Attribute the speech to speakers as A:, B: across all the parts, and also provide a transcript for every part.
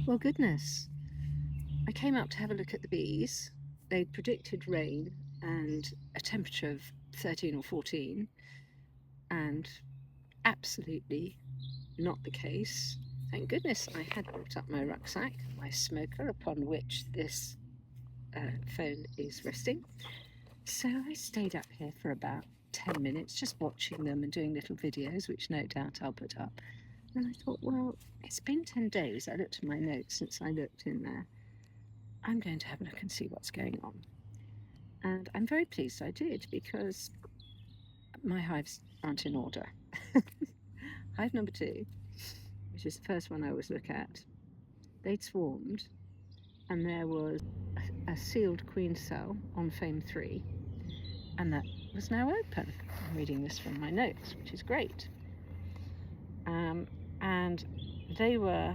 A: Well, goodness. I came up to have a look at the bees. They'd predicted rain and a temperature of 13 or 14, and absolutely not the case. Thank goodness I had brought up my rucksack, my smoker, upon which this phone is resting. So I stayed up here for about 10 minutes just watching them and doing little videos, which no doubt I'll put up. And I thought, well, it's been 10 days. I looked at my notes since I looked in there. I'm going to have a look and see what's going on. And I'm very pleased I did, because my hives aren't in order. Hive number 2, which is the first one I always look at, they'd swarmed, and there was a sealed queen cell on frame 3, and that was now open. I'm reading this from my notes, which is great. And they were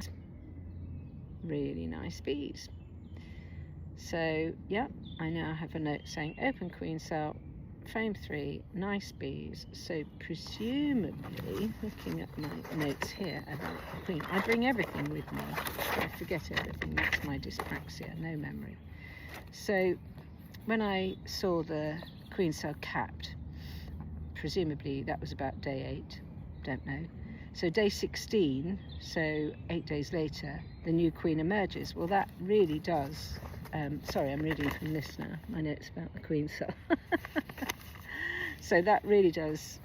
A: really nice bees. So yeah, I now have a note saying open queen cell, frame 3, nice bees. So presumably, looking at my notes here about the queen, I bring everything with me. I forget everything. That's my dyspraxia, no memory. So when I saw the queen cell capped, presumably that was about day 8, don't know. So day 16, so 8 days later, the new queen emerges. Well, that really does, sorry, I'm reading from this now, my notes about the queen cell. So that really does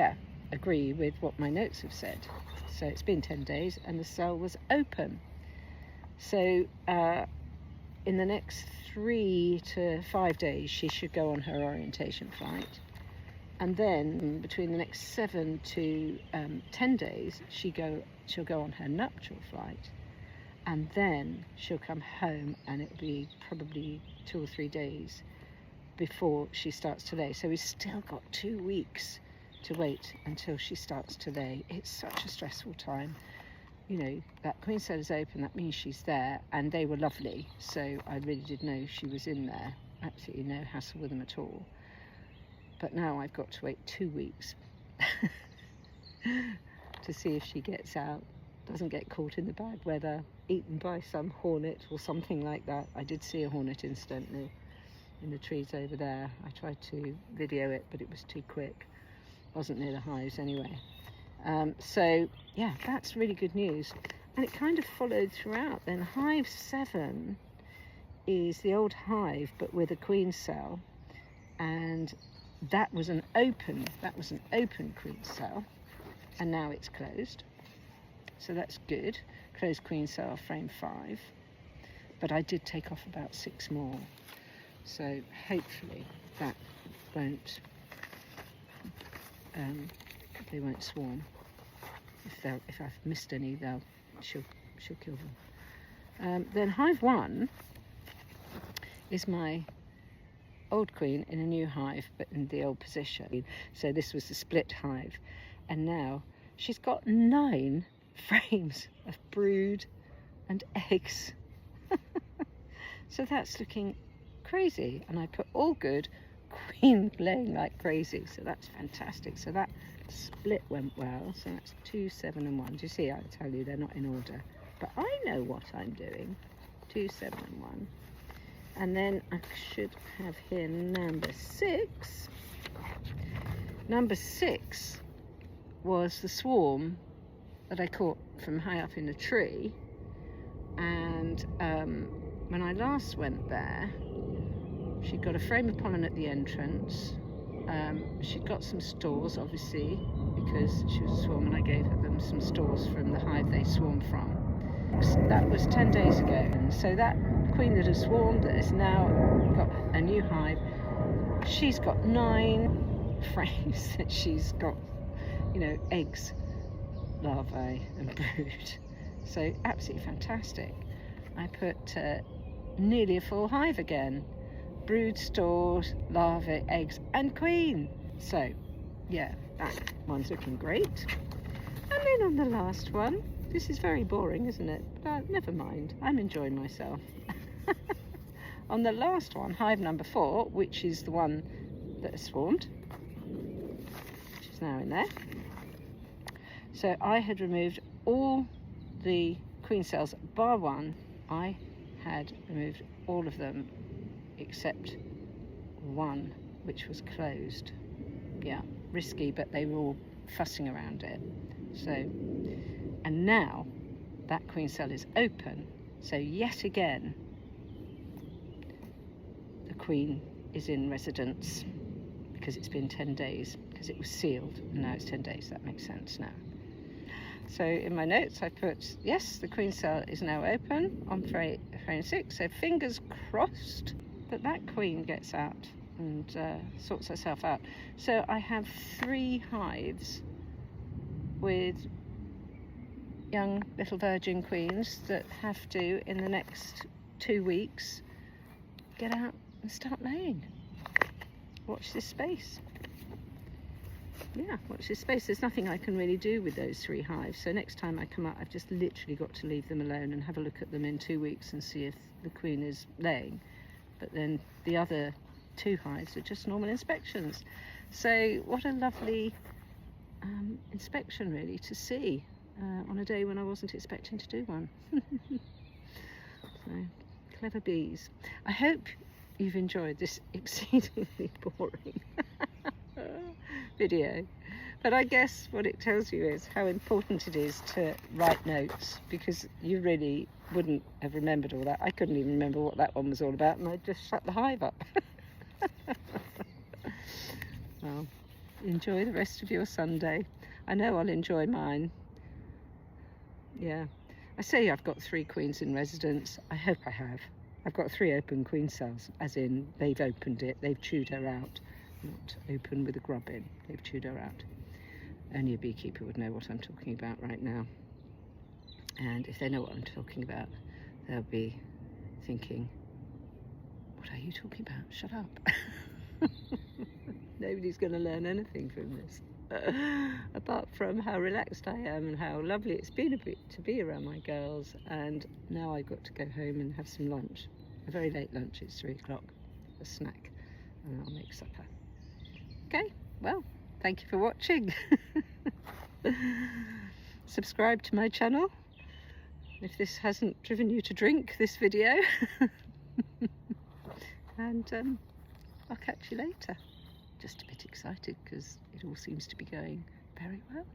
A: agree with what my notes have said. So it's been 10 days and the cell was open. So in the next 3 to 5 days, she should go on her orientation flight. And then between the next 7 to 10 days, she'll go on her nuptial flight. And then she'll come home, and it'll be probably 2 or 3 days before she starts to lay. So we've still got 2 weeks to wait until she starts to lay. It's such a stressful time. You know, that queen cell is open, that means she's there, and they were lovely. So I really did know she was in there. Absolutely no hassle with them at all. But now I've got to wait 2 weeks to see if she gets out, doesn't get caught in the bad weather, eaten by some hornet or something like that. I did see a hornet incidentally in the trees over there. I tried to video it, but it was too quick. Wasn't near the hives anyway. So yeah, that's really good news. And it kind of followed throughout then. Hive 7 is the old hive, but with a queen cell. And that was an open queen cell, and now it's closed. So that's good. Closed queen cell, frame 5. But I did take off about 6 more. So hopefully that won't, they won't swarm. If I've missed any, she'll kill them. Then hive 1 is my old queen in a new hive, but in the old position. So this was the split hive, and now she's got 9 frames of brood and eggs. So that's looking crazy, and I put all good, queen laying like crazy, so that's fantastic. So that split went well. So that's 2, 7 and 1. Do you see? I tell you, they're not in order, but I know what I'm doing. 2, 7 and 1. And then I should have here number 6. Number 6 was the swarm that I caught from high up in the tree. And when I last went there, she'd got a frame of pollen at the entrance. She'd got some stores, obviously, because she was a swarm, and I gave them some stores from the hive they swarmed from. That was 10 days ago, and so that queen that has swarmed, that has now got a new hive, she's got 9 frames that she's got, you know, eggs, larvae and brood. So absolutely fantastic. I put nearly a full hive again. Brood, stores, larvae, eggs and queen. So yeah, that one's looking great. And then on the last one, this is very boring, isn't it? But never mind, I'm enjoying myself. On the last one, hive number 4, which is the one that has swarmed, which is now in there. So I had removed all the queen cells bar 1 I had removed all of them except one, which was closed. Yeah, risky, but they were all fussing around it. So, and now that queen cell is open, so yet again the queen is in residence, because it's been 10 days, because it was sealed, and now it's 10 days. That makes sense now. So in my notes I put, yes, the queen cell is now open on frame 6, so fingers crossed that that queen gets out and sorts herself out. So I have 3 hives with young little virgin queens that have to, in the next 2 weeks, get out and start laying. Watch this space. Yeah, watch this space. There's nothing I can really do with those 3 hives, so next time I come out I've just literally got to leave them alone and have a look at them in 2 weeks and see if the queen is laying. But then the other 2 hives are just normal inspections. So what a lovely inspection really to see on a day when I wasn't expecting to do one. So clever bees. I hope you've enjoyed this exceedingly boring video, but I guess what it tells you is how important it is to write notes, because you really wouldn't have remembered all that. I couldn't even remember what that one was all about, and I just shut the hive up. Well, enjoy the rest of your Sunday. I know I'll enjoy mine. Yeah, I say I've got 3 queens in residence. I hope I have. I've got 3 open queen cells, as in they've opened it, they've chewed her out. Not open with a grub in, they've chewed her out. Only a beekeeper would know what I'm talking about right now. And if they know what I'm talking about, they'll be thinking, what are you talking about? Shut up. Nobody's going to learn anything from this. Apart from how relaxed I am and how lovely it's been to be around my girls. And now I've got to go home and have some lunch. A very late lunch, it's 3 o'clock, a snack, and I'll make supper. Okay, well, thank you for watching. Subscribe to my channel if this hasn't driven you to drink this video. And I'll catch you later. Just a bit excited because it all seems to be going very well.